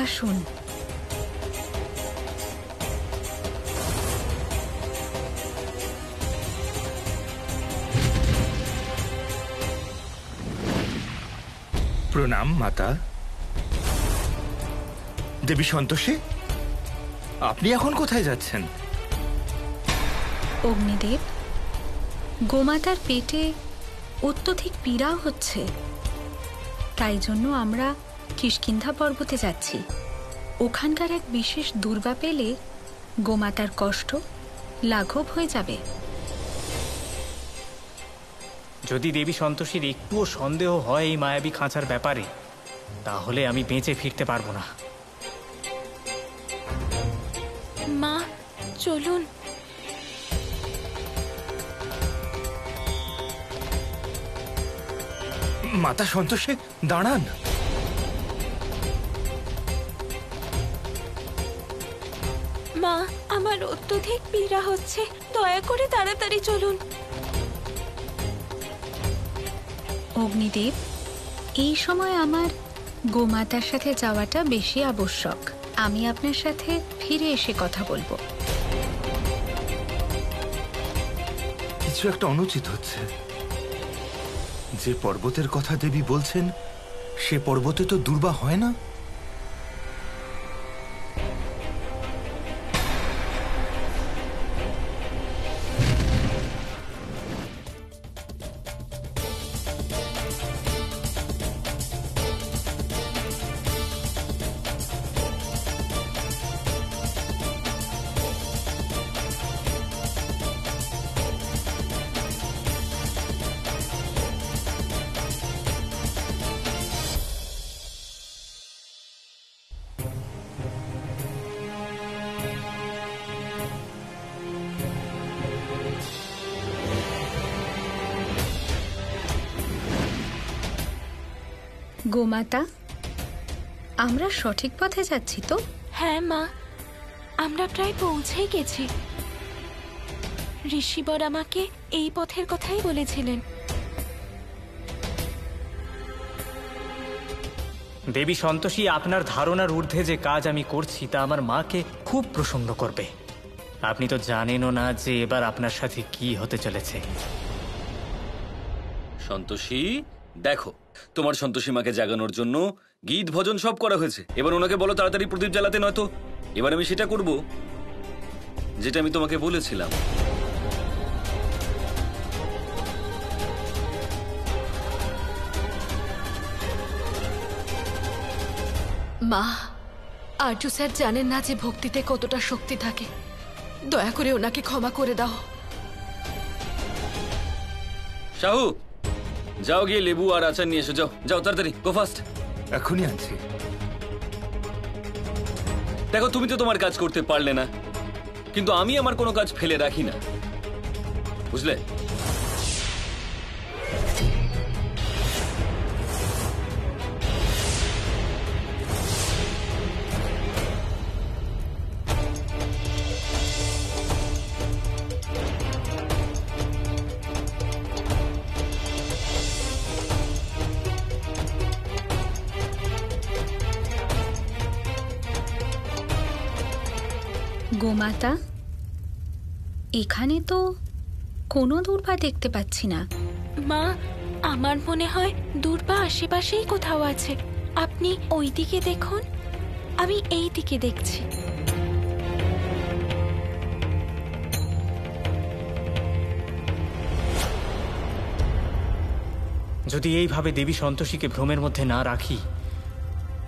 আসুন। প্রণাম মাতা। দেবী সন্তোষী, আপনি এখন কোথায় যাচ্ছেন? অগ্নিদেব, গোমাতার পেটে অত্যধিক পীড়া হচ্ছে, তাই জন্য আমরা কিষ্কিন্ধা পর্বতে যাচ্ছি। ওখানকার এক বিশেষ দুর্বা পেলে গোমাতার কষ্ট লাঘব হয়ে যাবে। যদি দেবী সন্তোষীর একটুও সন্দেহ হয় এই মায়াবী খাঁচার ব্যাপারে, তাহলে আমি বেঁচে ফিরতে পারবো না। মা চলুন। মাতা সন্তোষী, দাঁড়ান। মা, আমার অত্যধিক পীড়া হচ্ছে, দয়া করে তাড়াতাড়ি চলুন। অগ্নিদেব, এই সময় আমার গোমাতার সাথে যাওয়াটা বেশি আবশ্যক। আমি আপনার সাথে ফিরে এসে কথা বলবো। কিছু একটা অনুচিত হচ্ছে। যে পর্বতের কথা দেবী বলছেন, সে পর্বতে তো দুর্বা হয় না। গোমাতা, আমরা সঠিক পথে যাচ্ছি তো? হ্যাঁ মা, আমরা প্রায় পৌঁছেই গেছি। ঋষিবর আমাকে এই পথের কথাই বলেছিলেন। দেবী সন্তোষী, আপনার ধারণার ঊর্ধ্বে যে কাজ আমি করছি তা আমার মাকে খুব প্রসন্ন করবে। আপনি তো জানেনও না যে এবার আপনার সাথে কি হতে চলেছে। সন্তোষী, দেখো, তোমার সন্তোষী মাকে জাগানোর জন্য গীত ভজন সব করা হয়েছে। এবার ওনাকে বলো তাড়াতাড়ি প্রদীপ জ্বালাতে, নয়তো এবার আমি সেটা করব যেটা আমি তোমাকে বলেছিলাম। মা, আর্য স্যার জানেন না যে ভক্তিতে কতটা শক্তি থাকে। দয়া করে ওনাকে ক্ষমা করে দাও। শাহু, যাও গিয়ে লেবু আর আচার নিয়ে এসো। যাও যাও, তাড়াতাড়ি, গো ফাস্ট। এখনই আনছি। দেখো, তুমি তো তোমার কাজ করতে পারলে না, কিন্তু আমি আমার কোনো কাজ ফেলে রাখি না, বুঝলে? গোমাতা, এখানে তো কোনো দুর্বা দেখতে পাচ্ছি না। মা, আমার মনে হয় দুর্বা আশেপাশেই কোথাও আছে। আপনি ওই দিকে দেখুন, আমি এই দিকে দেখছি। যদি এইভাবে দেবী সন্তোষীকে ভ্রমের মধ্যে না রাখি,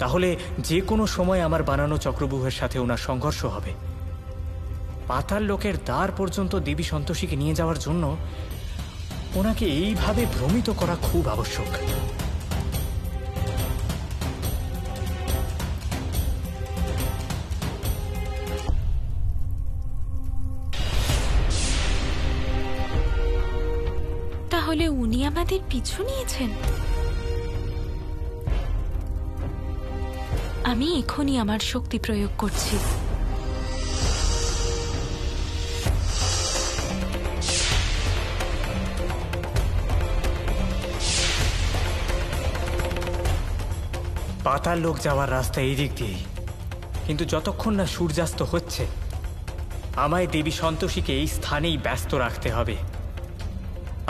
তাহলে যে কোনো সময় আমার বানানো চক্রব্যূহের সাথে ওনার সংঘর্ষ হবে। পাতাল লোকের দ্বার পর্যন্ত দেবী সন্তোষীকে নিয়ে যাওয়ার জন্য ওনাকে এইভাবে ভ্রমিত করা খুব আবশ্যক। তাহলে উনি আমাদের পিছু নিয়েছেন। আমি এখনই আমার শক্তি প্রয়োগ করছি। পাতাল লোক যাওয়ার রাস্তা এই দিক দিয়েই, কিন্তু যতক্ষণ না সূর্যাস্ত হচ্ছে আমায় দেবী সন্তোষীকে এই স্থানেই ব্যস্ত রাখতে হবে।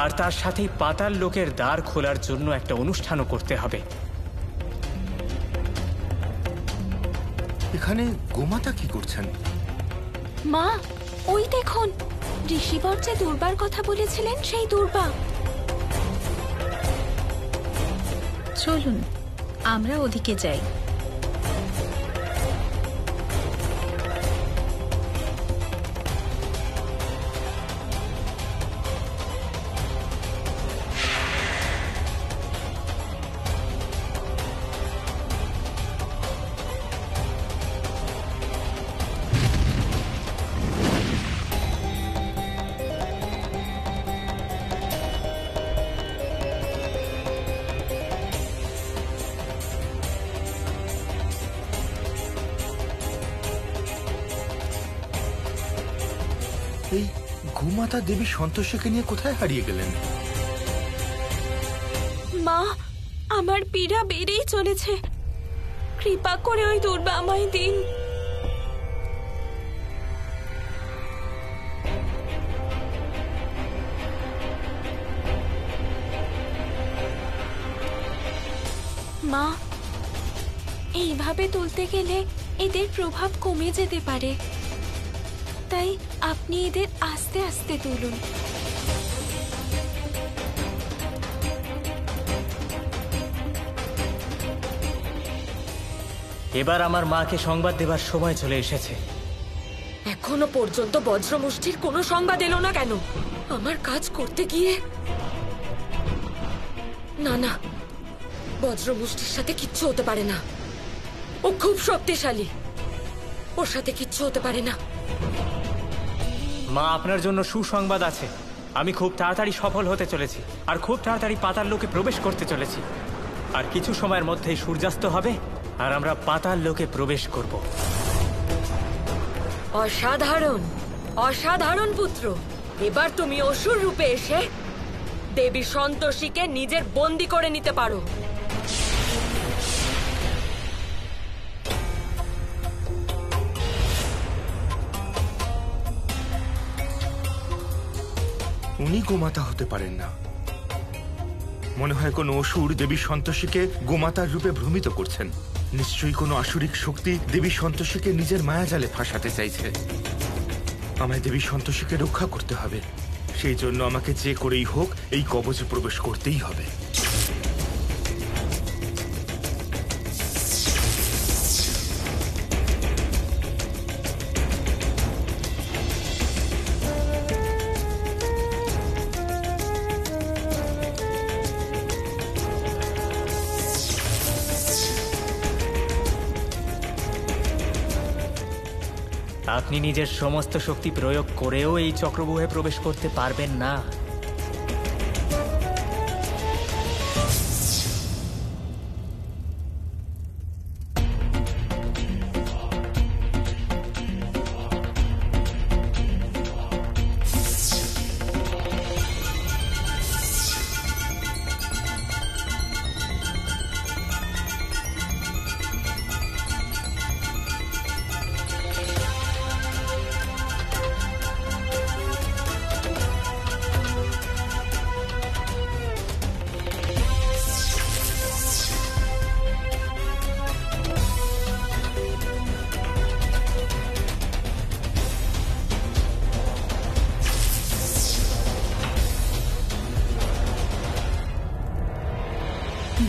আর তার সাথেই পাতাল লোকের দ্বার খোলার জন্য একটা অনুষ্ঠানও করতে হবে। এখানে গোমাতা কি করছেন? মা, ওই দেখুন, ঋষিবর যে দুর্বার কথা বলেছিলেন সেই দুর্বা। চলুন আমরা ওদিকে যাই। এই গোমাতা দেবী সন্তোষীকে নিয়ে কোথায় হারিয়ে গেলেন? মা, আমার পীড়া বেড়েই চলেছে, কৃপা করে ওই দুর্বা আমায় দিন। মা, এইভাবে তুলতে গেলে এদের প্রভাব কমে যেতে পারে, তাই আপনি এদের আস্তে আস্তে তুলুন। এবার আমার মাকে সংবাদ দেবার সময় চলে এসেছে। এখনো পর্যন্ত বজ্রমুষ্টির কোনো সংবাদ এলো না কেন? আমার কাজ করতে গিয়ে না না, বজ্রমুষ্টির সাথে কিচ্ছু হতে পারে না। ও খুব শক্তিশালী, ওর সাথে কিচ্ছু হতে পারে না। মা, আপনার জন্য সুসংবাদ আছে। আমি খুব তাড়াতাড়ি সফল হতে চলেছি, আর খুব তাড়াতাড়ি পাতাল লোকে প্রবেশ করতে চলেছি। আর কিছু সময়ের মধ্যেই সূর্যাস্ত হবে আর আমরা পাতাল লোকে প্রবেশ করব। অসাধারণ, অসাধারণ পুত্র। এবার তুমি অসুর রূপে এসে দেবী সন্তোষীকে নিজের বন্দী করে নিতে পারো। উনি গোমাতা হতে পারেন না। মনে হয় কোনো অসুর দেবী সন্তোষীকে গোমাতার রূপে ভ্রমিত করছেন। নিশ্চয়ই কোনো আসুরিক শক্তি দেবী সন্তোষীকে নিজের মায়াজালে ফাঁসাতে চাইছে। আমায় দেবী সন্তোষীকে রক্ষা করতে হবে। সেই জন্য আমাকে যে করেই হোক এই কবচে প্রবেশ করতেই হবে। আপনি নিজের সমস্ত শক্তি প্রয়োগ করেও এই চক্রব্যূহে প্রবেশ করতে পারবেন না।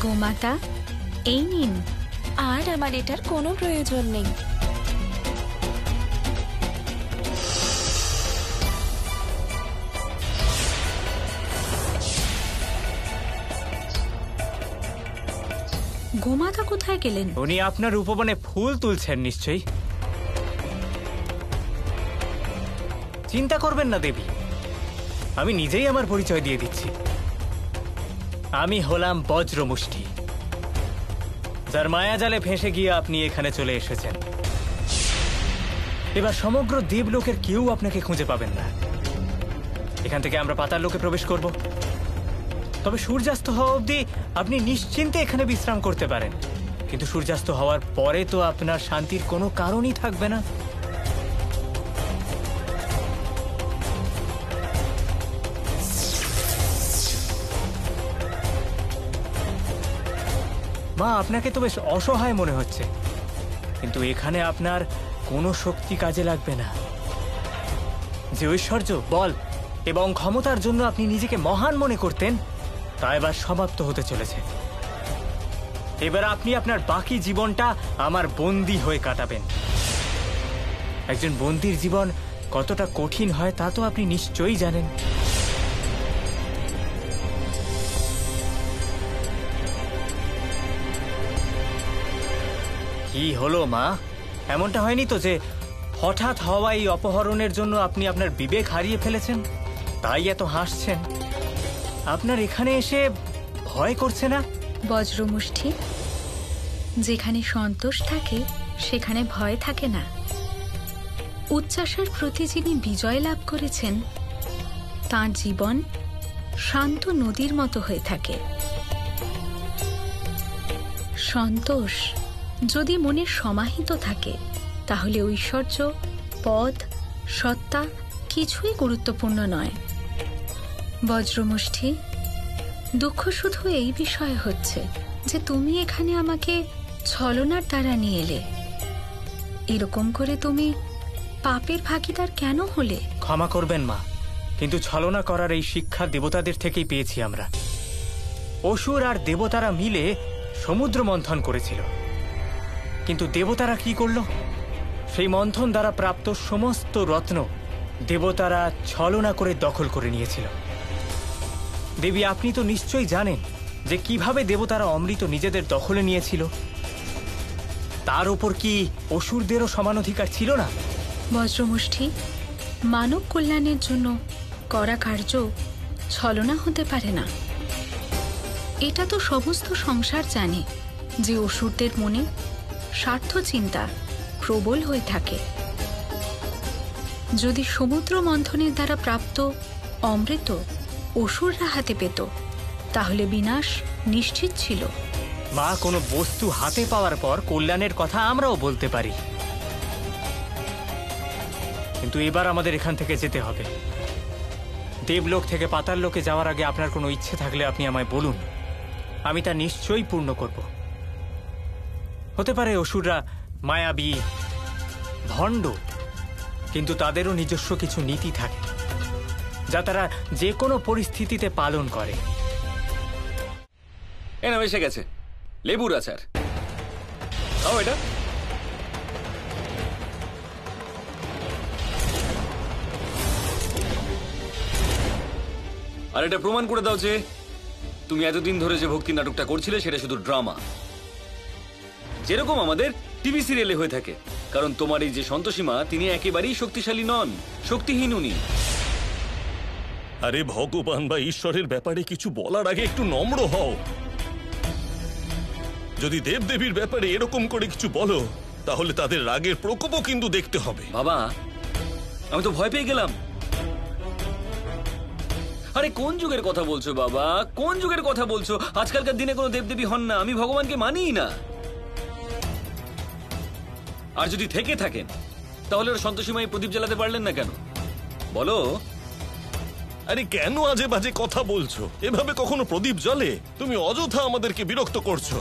গোমাতা, এই নিন। আর আমার এটার কোনো প্রয়োজন নেই। গোমাতা কোথায় গেলেন? উনি আপনার উপবনে ফুল তুলছেন নিশ্চয়ই। চিন্তা করবেন না দেবী, আমি নিজেই আমার পরিচয় দিয়ে দিচ্ছি। আমি হলাম বজ্রমুষ্টি, যার মায়াজালে ফেঁসে গিয়ে আপনি এখানে চলে এসেছেন। এবার সমগ্র দেবলোকের কেউ আপনাকে খুঁজে পাবেন না। এখান থেকে আমরা পাতাল লোকে প্রবেশ করব। তবে সূর্যাস্ত হওয়া অবধি আপনি নিশ্চিন্তে এখানে বিশ্রাম করতে পারেন। কিন্তু সূর্যাস্ত হওয়ার পরে তো আপনার শান্তির কোনো কারণই থাকবে না। মা, আপনাকে তো বেশ অসহায় মনে হচ্ছে, কিন্তু এখানে আপনার কোনো শক্তি কাজে লাগবে না। যে ঐশ্বর্য, বল এবং ক্ষমতার জন্য আপনি নিজেকে মহান মনে করতেন, তা এবার সমাপ্ত হতে চলেছে। এবার আপনি আপনার বাকি জীবনটা আমার বন্দী হয়ে কাটাবেন। একজন বন্দীর জীবন কতটা কঠিন হয় তা তো আপনি নিশ্চয়ই জানেন। কি হলো মা? এমনটা হয়নি তো যে হঠাৎ হওয়া এই অপহরণের জন্য আপনি আপনার বিবেক হারিয়ে ফেলেছেন, তাই এত হাসছেন? আপনার এখানে এসে ভয় করছে না? বজ্রমুষ্টি, যেখানে সন্তোষ থাকে সেখানে ভয় থাকে না। উচ্চাসার প্রতি যিনি বিজয় লাভ করেছেন তাঁর জীবন শান্ত নদীর মতো হয়ে থাকে। সন্তোষ যদি মনে সমাহিত থাকে তাহলে ঐশ্বর্য, পদ, সত্তা কিছুই গুরুত্বপূর্ণ নয়। বজ্রমুষ্টি, দুঃখ শুধু এই বিষয়ে হচ্ছে যে তুমি এখানে আমাকে ছলনার দ্বারা নিয়ে এলে। এরকম করে তুমি পাপের ভাগীদার কেন হলে? ক্ষমা করবেন মা, কিন্তু ছলনা করার এই শিক্ষা দেবতাদের থেকেই পেয়েছি আমরা। অসুর আর দেবতারা মিলে সমুদ্র মন্থন করেছিল, কিন্তু দেবতারা কি করল? সেই মন্থন দ্বারা প্রাপ্ত সমস্ত রত্ন দেবতারা ছলনা করে দখল করে নিয়েছিল। দেবী, আপনি তো নিশ্চয়ই জানেন যে কিভাবে দেবতারা অমৃত নিজেদের দখলে নিয়েছিল। তার উপর কি অসুরদেরও সমান অধিকার ছিল না? বজ্রমুষ্টি, মানব কল্যাণের জন্য করা কার্য ছলনা হতে পারে না। এটা তো সমস্ত সংসার জানে যে অসুরদের মনে স্বার্থ চিন্তা প্রবল হয়ে থাকে। যদি সমুদ্র মন্থনের দ্বারা প্রাপ্ত অমৃত অসুররা হাতে পেত তাহলে বিনাশ নিশ্চিত ছিল। মা, কোনো বস্তু হাতে পাওয়ার পর কল্যাণের কথা আমরাও বলতে পারি, কিন্তু এবার আমাদের এখান থেকে যেতে হবে। দেবলোক থেকে পাতাল লোকে যাওয়ার আগে আপনার কোনো ইচ্ছে থাকলে আপনি আমায় বলুন, আমি তা নিশ্চয়ই পূর্ণ করব। হতে পারে অসুররা মায়াবী, ভণ্ড, কিন্তু তাদেরও নিজস্ব কিছু নীতি থাকে যা তারা যে কোনো পরিস্থিতিতে পালন করে। এনা এসে গেছে লেবুর আচার। খাও এটা। আর এটা প্রমাণ করে দাও যে তুমি এতদিন ধরে যে ভক্তি নাটকটা করছিলে সেটা শুধু ড্রামা, যেরকম আমাদের টিভি সিরিয়ালে হয়ে থাকে। কারণ তোমার এই যে সন্তোষী মা, তিনি একেবারেই শক্তিশালী নন, শক্তিহীন উনি। আরে ভগবান বা ঈশ্বরের ব্যাপারে কিছু বলার আগে একটু নম্র হও। যদি দেবদেবীর ব্যাপারে এরকম করে কিছু বলো তাহলে তাদের রাগের প্রকোপও কিন্তু দেখতে হবে। বাবা, আমি তো ভয় পেয়ে গেলাম। আরে কোন যুগের কথা বলছো বাবা, কোন যুগের কথা বলছো? আজকালকার দিনে কোনো দেবদেবী হন না, আমি ভগবানকে মানিই না। আর যদি থেকে থাকেন তাহলে ওর সন্তোষী মাই প্রদীপ জ্বালাতে পারলেন না কেন বলো? আরে কেন আজে বাজে কথা বলছো? এভাবে কখনো প্রদীপ জ্বলে? তুমি অযথা আমাদেরকে বিরক্ত করছো।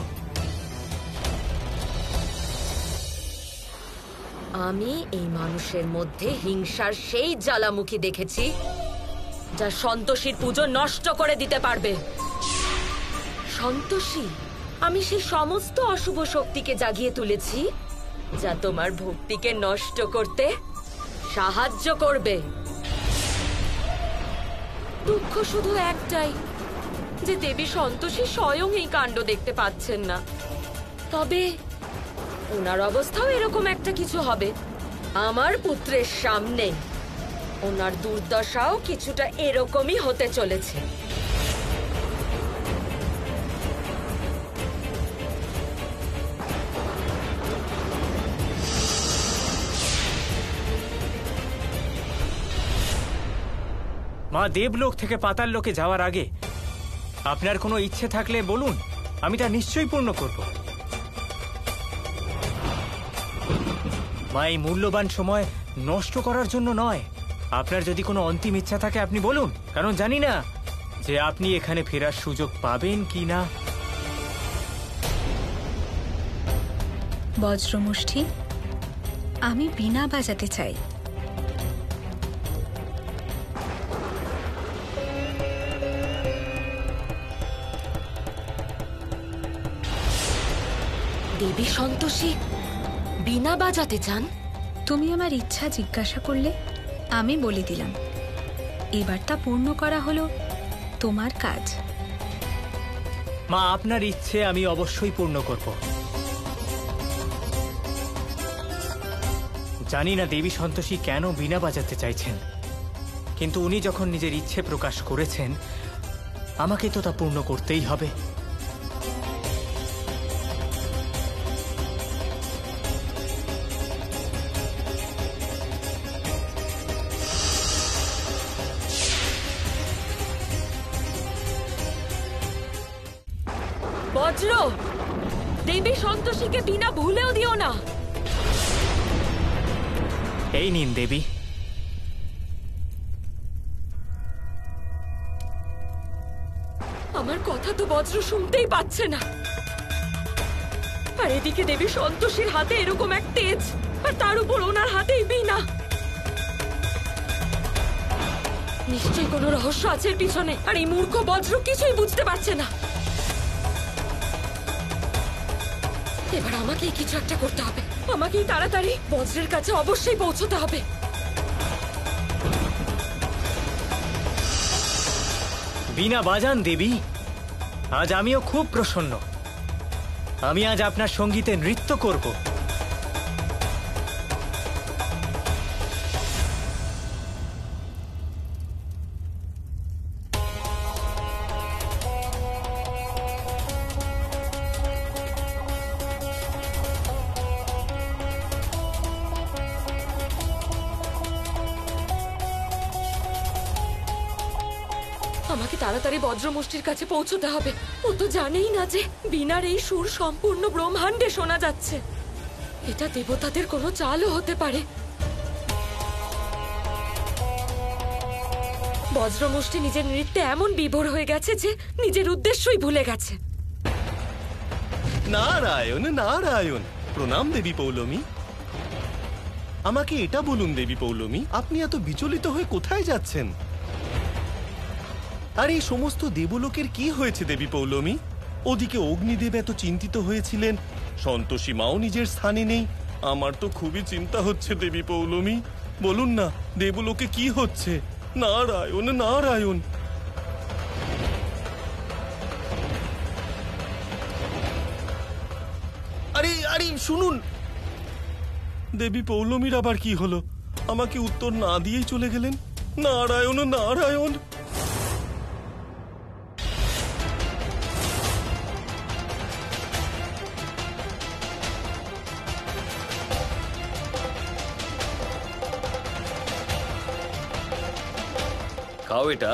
আমি এই মানুষের মধ্যে হিংসার সেই জ্বালামুখী দেখেছি যা সন্তোষীর পুজো নষ্ট করে দিতে পারবে। সন্তোষী, আমি সেই সমস্ত অশুভ শক্তিকে জাগিয়ে তুলেছি যা তোমার ভক্তিকে নষ্ট করতে সাহায্য করবে। দুঃখ শুধু একটাই যে দেবী সন্তোষী স্বয়ং এই কাণ্ড দেখতে পাচ্ছেন না। তবে ওনার অবস্থাও এরকম একটা কিছু হবে। আমার পুত্রের সামনে ওনার দুর্দশাও কিছুটা এরকমই হতে চলেছে। মা, দেবলোক থেকে পাতাল লোকে যাওয়ার আগে আপনার কোনো ইচ্ছে থাকলে বলুন, আমি তা নিশ্চয়ই পূর্ণ করব। মা, এই মূল্যবান সময় নষ্ট করার জন্য নয়। আপনার যদি কোনো অন্তিম ইচ্ছা থাকে আপনি বলুন, কারণ জানি না যে আপনি এখানে ফেরার সুযোগ পাবেন কি না। বজ্রমুষ্ঠি, আমি বীণা বাজাতে চাই। দেবী সন্তোষী বীণা বাজাতে চান? তুমি আমার ইচ্ছা জিজ্ঞাসা করলে, আমি বলে দিলাম। এবার তা পূর্ণ করা হলো তোমার কাজ। মা, আপনার ইচ্ছে আমি অবশ্যই পূর্ণ করব। জানি না দেবী সন্তোষী কেন বীণা বাজাতে চাইছেন, কিন্তু উনি যখন নিজের ইচ্ছে প্রকাশ করেছেন আমাকে তো তা পূর্ণ করতেই হবে। বজ্র, দেবী সন্তোষীকে বীণা ভুলেও দিও না। এই নিন দেবী। আমার কথা তো বজ্র শুনতেই পাচ্ছে না। আর এদিকে দেবী সন্তোষীর হাতে এরকম এক তেজ, আর তার উপর ওনার হাতেই বীণা। নিশ্চয়ই কোনো রহস্য আছে এর পিছনে, আর এই মূর্খ বজ্র কিছুই বুঝতে পারছে না। এবার আমাকেই কিছু একটা করতে হবে। আমাকেই তাড়াতাড়ি বজ্রের কাছে অবশ্যই পৌঁছতে হবে। বীণা বাজান দেবী, আজ আমিও খুব প্রসন্ন। আমি আজ আপনার সঙ্গীতে নৃত্য করব। আমাকে তাড়াতাড়ি বজ্রমুষ্টির কাছে পৌঁছতে হবে। ও তো জানেই না যে বীণার এই সুর সম্পূর্ণ ব্রহ্মাণ্ডে শোনা যাচ্ছে। এটা দেবতাদের কোনো চালও হতে পারে। বজ্রমুষ্টি নিজের নৃত্যে এমন বিভোর হয়ে গেছে যে নিজের উদ্দেশ্যই ভুলে গেছে। নারায়ণ নারায়ণ। প্রণাম দেবী পৌলমী। আমাকে এটা বলুন দেবী পৌলমী, আপনি এত বিচলিত হয়ে কোথায় যাচ্ছেন? আর এই সমস্ত দেবলোকের কি হয়েছে দেবী পৌলমী? ওদিকে অগ্নিদেব এত চিন্তিত হয়েছিলেন, সন্তোষী মাও নিজের স্থানে নেই। আমার তো খুবই চিন্তা হচ্ছে দেবী পৌলমী। বলুন না, দেবলোকে কি হচ্ছে? নারায়ণ নারায়ণ। আরে আরে শুনুন, দেবী পৌলমীর আবার কি হলো? আমাকে উত্তর না দিয়েই চলে গেলেন। নারায়ণ নারায়ণ। খাও এটা।